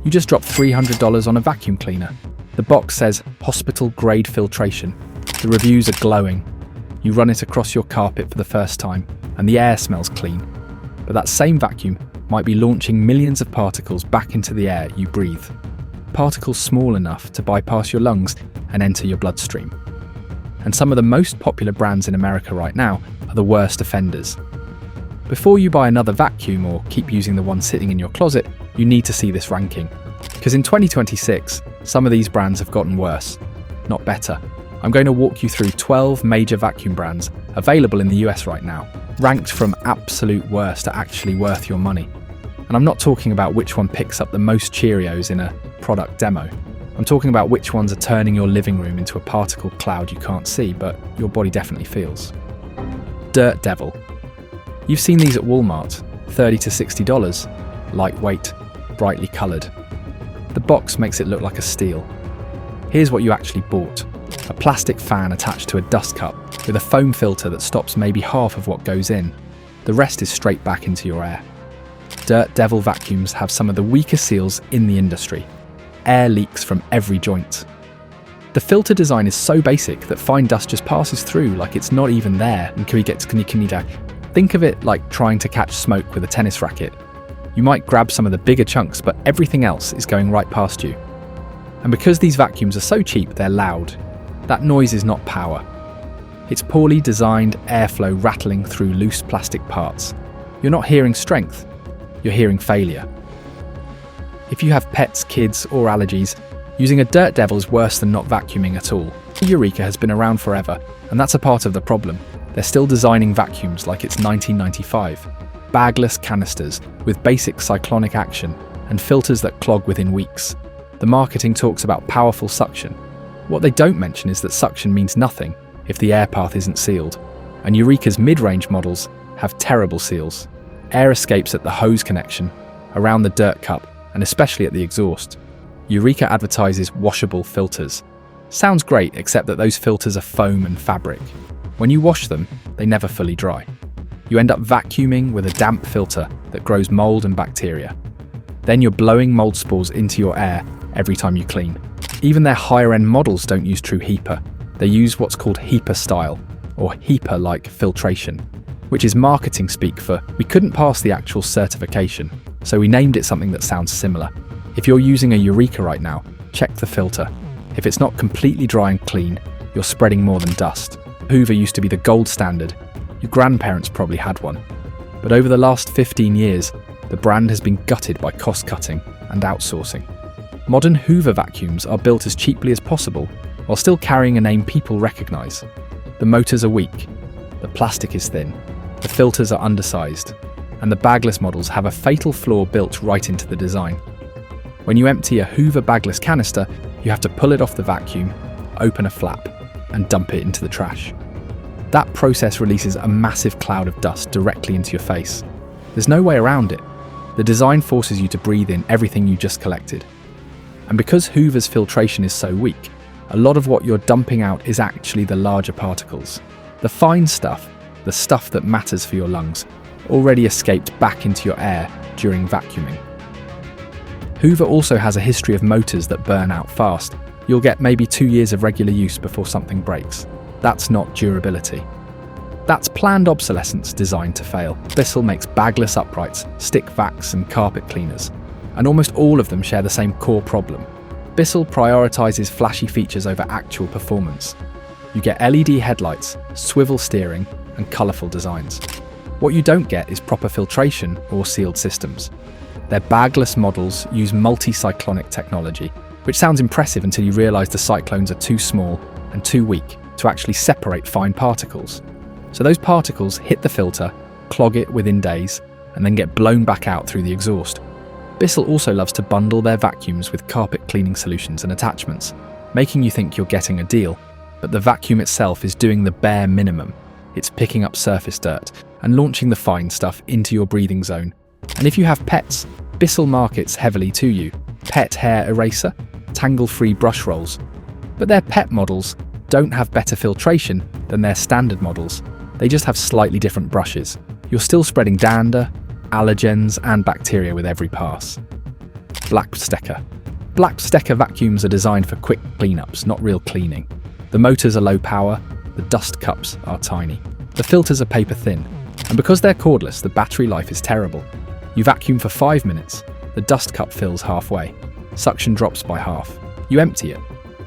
You just dropped $300 on a vacuum cleaner. The box says hospital-grade filtration. The reviews are glowing. You run it across your carpet for the first time, and the air smells clean. But that same vacuum might be launching millions of particles back into the air you breathe. Particles small enough to bypass your lungs and enter your bloodstream. And some of the most popular brands in America right now are the worst offenders. Before you buy another vacuum or keep using the one sitting in your closet, you need to see this ranking. Because in 2026, some of these brands have gotten worse, not better. I'm going to walk you through 12 major vacuum brands available in the US right now, ranked from absolute worst to actually worth your money. And I'm not talking about which one picks up the most Cheerios in a product demo. I'm talking about which ones are turning your living room into a particle cloud you can't see, but your body definitely feels. Dirt Devil. You've seen these at Walmart, $30 to $60, lightweight, brightly coloured. The box makes it look like a steal. Here's what you actually bought. A plastic fan attached to a dust cup with a foam filter that stops maybe half of what goes in. The rest is straight back into your air. Dirt Devil vacuums have some of the weakest seals in the industry. Air leaks from every joint. The filter design is so basic that fine dust just passes through like it's not even there. And think of it like trying to catch smoke with a tennis racket. You might grab some of the bigger chunks, but everything else is going right past you. And because these vacuums are so cheap, they're loud. That noise is not power. It's poorly designed airflow rattling through loose plastic parts. You're not hearing strength, you're hearing failure. If you have pets, kids, or allergies, using a Dirt Devil is worse than not vacuuming at all. Eureka has been around forever, and that's a part of the problem. They're still designing vacuums like it's 1995. Bagless canisters with basic cyclonic action and filters that clog within weeks. The marketing talks about powerful suction. What they don't mention is that suction means nothing if the air path isn't sealed. And Eureka's mid-range models have terrible seals. Air escapes at the hose connection, around the dirt cup, and especially at the exhaust. Eureka advertises washable filters. Sounds great, except that those filters are foam and fabric. When you wash them, they never fully dry. You end up vacuuming with a damp filter that grows mold and bacteria. Then you're blowing mold spores into your air every time you clean. Even their higher-end models don't use true HEPA. They use what's called HEPA style, or HEPA-like filtration, which is marketing speak for we couldn't pass the actual certification, so we named it something that sounds similar. If you're using a Eureka right now, check the filter. If it's not completely dry and clean, you're spreading more than dust. Hoover used to be the gold standard. Your grandparents probably had one. But over the last 15 years, the brand has been gutted by cost-cutting and outsourcing. Modern Hoover vacuums are built as cheaply as possible, while still carrying a name people recognise. The motors are weak, the plastic is thin, the filters are undersized, and the bagless models have a fatal flaw built right into the design. When you empty a Hoover bagless canister, you have to pull it off the vacuum, open a flap, and dump it into the trash. That process releases a massive cloud of dust directly into your face. There's no way around it. The design forces you to breathe in everything you just collected. And because Hoover's filtration is so weak, a lot of what you're dumping out is actually the larger particles. The fine stuff, the stuff that matters for your lungs, already escaped back into your air during vacuuming. Hoover also has a history of motors that burn out fast. You'll get maybe 2 years of regular use before something breaks. That's not durability. That's planned obsolescence designed to fail. Bissell makes bagless uprights, stick vacs, and carpet cleaners, and almost all of them share the same core problem. Bissell prioritizes flashy features over actual performance. You get LED headlights, swivel steering, and colorful designs. What you don't get is proper filtration or sealed systems. Their bagless models use multi-cyclonic technology, which sounds impressive until you realize the cyclones are too small and too weak to actually separate fine particles. So those particles hit the filter, clog it within days, and then get blown back out through the exhaust. Bissell also loves to bundle their vacuums with carpet cleaning solutions and attachments, making you think you're getting a deal, but the vacuum itself is doing the bare minimum. It's picking up surface dirt and launching the fine stuff into your breathing zone. And if you have pets, Bissell markets heavily to you. Pet hair eraser, tangle-free brush rolls. But their pet models don't have better filtration than their standard models. They just have slightly different brushes. You're still spreading dander, allergens, and bacteria with every pass. Black+Decker. Black+Decker vacuums are designed for quick cleanups, not real cleaning. The motors are low power, the dust cups are tiny. The filters are paper thin, and because they're cordless, the battery life is terrible. You vacuum for 5 minutes, the dust cup fills halfway. Suction drops by half. You empty it.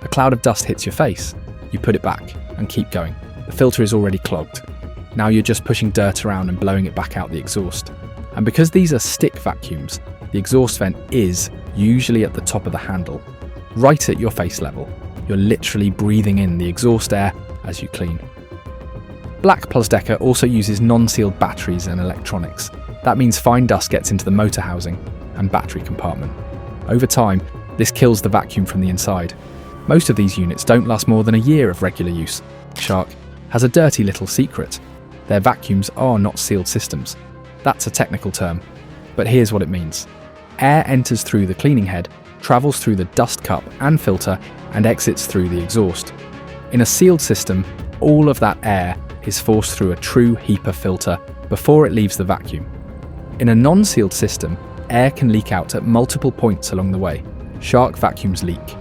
A cloud of dust hits your face. You put it back and keep going. The filter is already clogged. Now you're just pushing dirt around and blowing it back out the exhaust. And because these are stick vacuums, the exhaust vent is usually at the top of the handle, right at your face level. You're literally breathing in the exhaust air as you clean. Black+Decker also uses non-sealed batteries and electronics. That means fine dust gets into the motor housing and battery compartment. Over time, this kills the vacuum from the inside. Most of these units don't last more than a year of regular use. Shark has a dirty little secret. Their vacuums are not sealed systems. That's a technical term, but here's what it means. Air enters through the cleaning head, travels through the dust cup and filter, and exits through the exhaust. In a sealed system, all of that air is forced through a true HEPA filter before it leaves the vacuum. In a non-sealed system, air can leak out at multiple points along the way. Shark vacuums leak.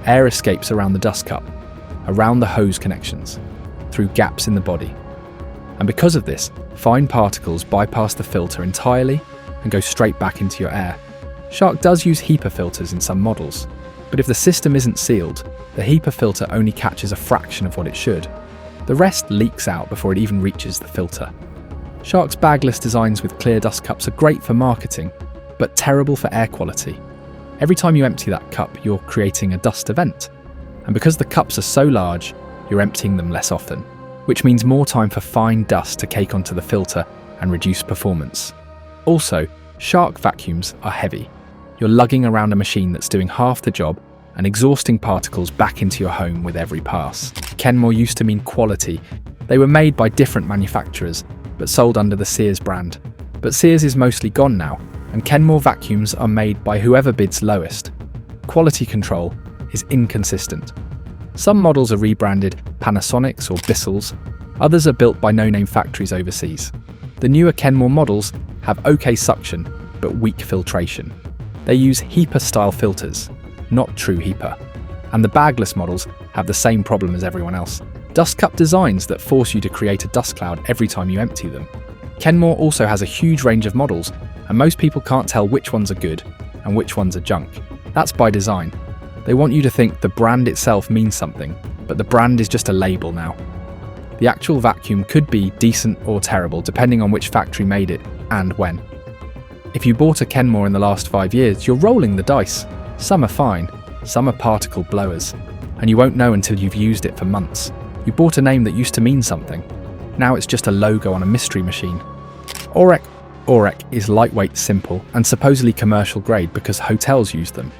Air escapes around the dust cup, around the hose connections, through gaps in the body. And because of this, fine particles bypass the filter entirely and go straight back into your air. Shark does use HEPA filters in some models, but if the system isn't sealed, the HEPA filter only catches a fraction of what it should. The rest leaks out before it even reaches the filter. Shark's bagless designs with clear dust cups are great for marketing, but terrible for air quality. Every time you empty that cup, you're creating a dust event. And because the cups are so large, you're emptying them less often, which means more time for fine dust to cake onto the filter and reduce performance. Also, Shark vacuums are heavy. You're lugging around a machine that's doing half the job and exhausting particles back into your home with every pass. Kenmore used to mean quality. They were made by different manufacturers, but sold under the Sears brand. But Sears is mostly gone now, and Kenmore vacuums are made by whoever bids lowest. Quality control is inconsistent. Some models are rebranded Panasonics or Bissells, others are built by no-name factories overseas. The newer Kenmore models have okay suction, but weak filtration. They use HEPA-style filters, not true HEPA. And the bagless models have the same problem as everyone else. Dust cup designs that force you to create a dust cloud every time you empty them. Kenmore also has a huge range of models, and most people can't tell which ones are good and which ones are junk. That's by design. They want you to think the brand itself means something, but the brand is just a label now. The actual vacuum could be decent or terrible depending on which factory made it and when. If you bought a Kenmore in the last 5 years, you're rolling the dice. Some are fine, some are particle blowers, and you won't know until you've used it for months. You bought a name that used to mean something. Now it's just a logo on a mystery machine. Oreck is lightweight, simple, and supposedly commercial grade because hotels use them.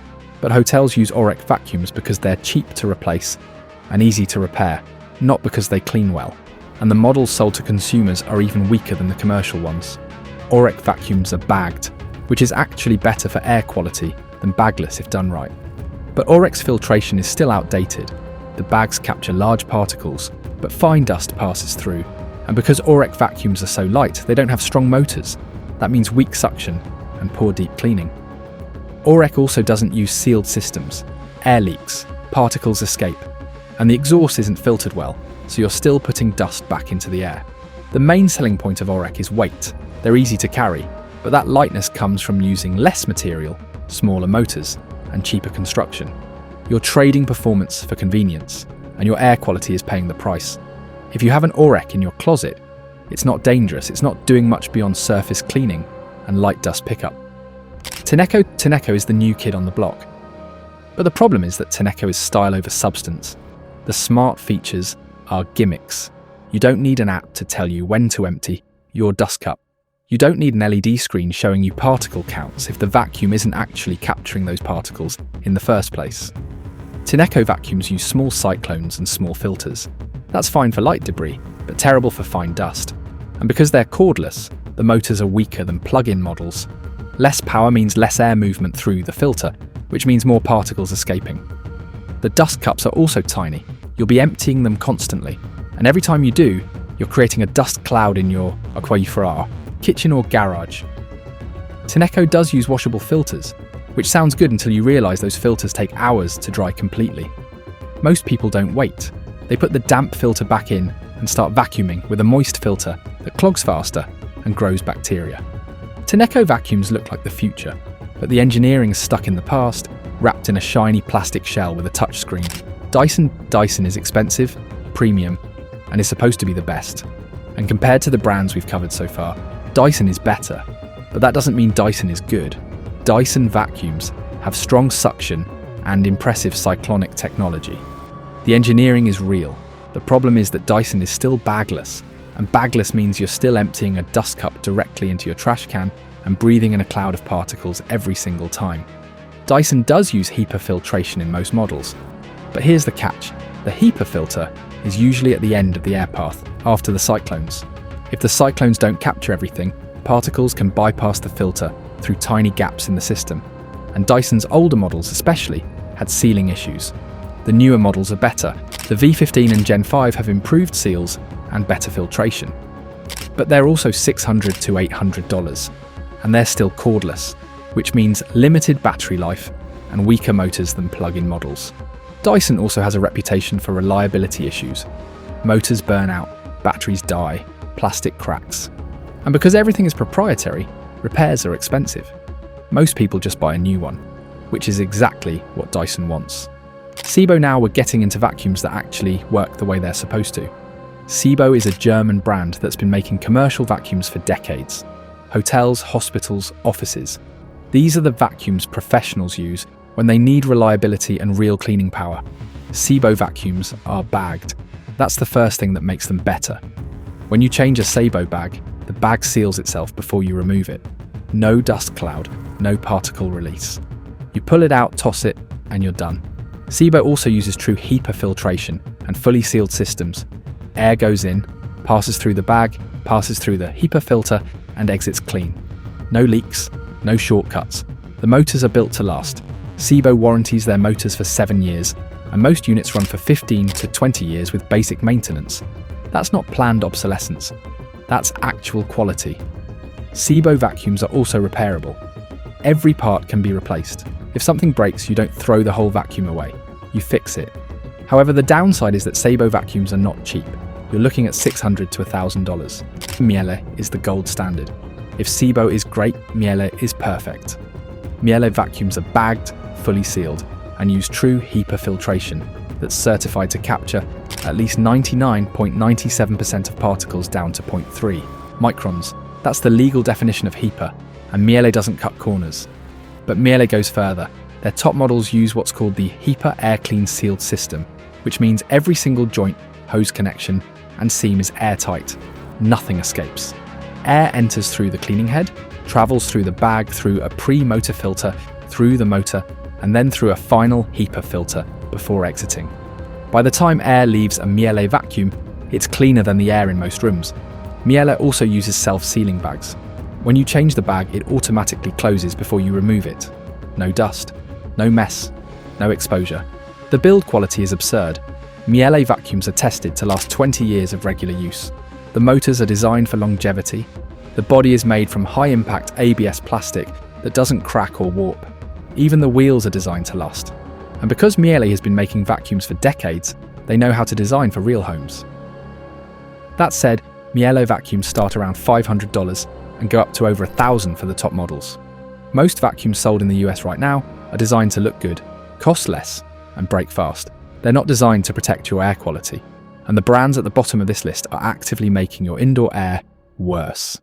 But hotels use Oreck vacuums because they're cheap to replace and easy to repair, not because they clean well. And the models sold to consumers are even weaker than the commercial ones. Oreck vacuums are bagged, which is actually better for air quality than bagless if done right. But Oreck's filtration is still outdated. The bags capture large particles, but fine dust passes through. And because Oreck vacuums are so light, they don't have strong motors. That means weak suction and poor deep cleaning. Oreck also doesn't use sealed systems. Air leaks, particles escape, and the exhaust isn't filtered well, so you're still putting dust back into the air. The main selling point of Oreck is weight. They're easy to carry, but that lightness comes from using less material, smaller motors, and cheaper construction. You're trading performance for convenience, and your air quality is paying the price. If you have an Oreck in your closet, it's not dangerous, it's not doing much beyond surface cleaning and light dust pickup. Tineco is the new kid on the block. But the problem is that Tineco is style over substance. The smart features are gimmicks. You don't need an app to tell you when to empty your dust cup. You don't need an LED screen showing you particle counts if the vacuum isn't actually capturing those particles in the first place. Tineco vacuums use small cyclones and small filters. That's fine for light debris, but terrible for fine dust. And because they're cordless, the motors are weaker than plug-in models. Less power means less air movement through the filter, which means more particles escaping. The dust cups are also tiny. You'll be emptying them constantly, and every time you do, you're creating a dust cloud in your kitchen or garage. Tineco does use washable filters, which sounds good until you realise those filters take hours to dry completely. Most people don't wait. They put the damp filter back in and start vacuuming with a moist filter that clogs faster and grows bacteria. Tineco vacuums look like the future, but the engineering is stuck in the past, wrapped in a shiny plastic shell with a touchscreen. Dyson is expensive, premium, and is supposed to be the best. And compared to the brands we've covered so far, Dyson is better, but that doesn't mean Dyson is good. Dyson vacuums have strong suction and impressive cyclonic technology. The engineering is real. The problem is that Dyson is still bagless, and bagless means you're still emptying a dust cup directly into your trash can and breathing in a cloud of particles every single time. Dyson does use HEPA filtration in most models, but here's the catch. The HEPA filter is usually at the end of the air path, after the cyclones. If the cyclones don't capture everything, particles can bypass the filter through tiny gaps in the system, and Dyson's older models especially had sealing issues. The newer models are better. The V15 and Gen 5 have improved seals and better filtration. But they're also $600 to $800, and they're still cordless, which means limited battery life and weaker motors than plug-in models. Dyson also has a reputation for reliability issues. Motors burn out, batteries die, plastic cracks. And because everything is proprietary, repairs are expensive. Most people just buy a new one, which is exactly what Dyson wants. Sebo now we're getting into vacuums that actually work the way they're supposed to. Sebo is a German brand that's been making commercial vacuums for decades. Hotels, hospitals, offices. These are the vacuums professionals use when they need reliability and real cleaning power. Sebo vacuums are bagged. That's the first thing that makes them better. When you change a Sebo bag, the bag seals itself before you remove it. No dust cloud, no particle release. You pull it out, toss it, and you're done. Sebo also uses true HEPA filtration and fully sealed systems. Air goes in, passes through the bag, passes through the HEPA filter, and exits clean. No leaks, no shortcuts. The motors are built to last. Sebo warranties their motors for 7 years, and most units run for 15 to 20 years with basic maintenance. That's not planned obsolescence. That's actual quality. Sebo vacuums are also repairable. Every part can be replaced. If something breaks, you don't throw the whole vacuum away. You fix it. However, the downside is that Sebo vacuums are not cheap. You're looking at $600 to $1,000. Miele is the gold standard. If Sebo is great, Miele is perfect. Miele vacuums are bagged, fully sealed, and use true HEPA filtration that's certified to capture at least 99.97% of particles down to 0.3 microns. That's the legal definition of HEPA, and Miele doesn't cut corners. But Miele goes further. Their top models use what's called the HEPA Air Clean Sealed System, which means every single joint, hose connection, and seam is airtight. Nothing escapes. Air enters through the cleaning head, travels through the bag, through a pre-motor filter, through the motor, and then through a final HEPA filter before exiting. By the time air leaves a Miele vacuum, it's cleaner than the air in most rooms. Miele also uses self-sealing bags. When you change the bag, it automatically closes before you remove it. No dust, no mess, no exposure. The build quality is absurd. Miele vacuums are tested to last 20 years of regular use. The motors are designed for longevity. The body is made from high-impact ABS plastic that doesn't crack or warp. Even the wheels are designed to last. And because Miele has been making vacuums for decades, they know how to design for real homes. That said, Miele vacuums start around $500 and go up to over $1,000 for the top models. Most vacuums sold in the US right now are designed to look good, cost less, and break fast. They're not designed to protect your air quality, and the brands at the bottom of this list are actively making your indoor air worse.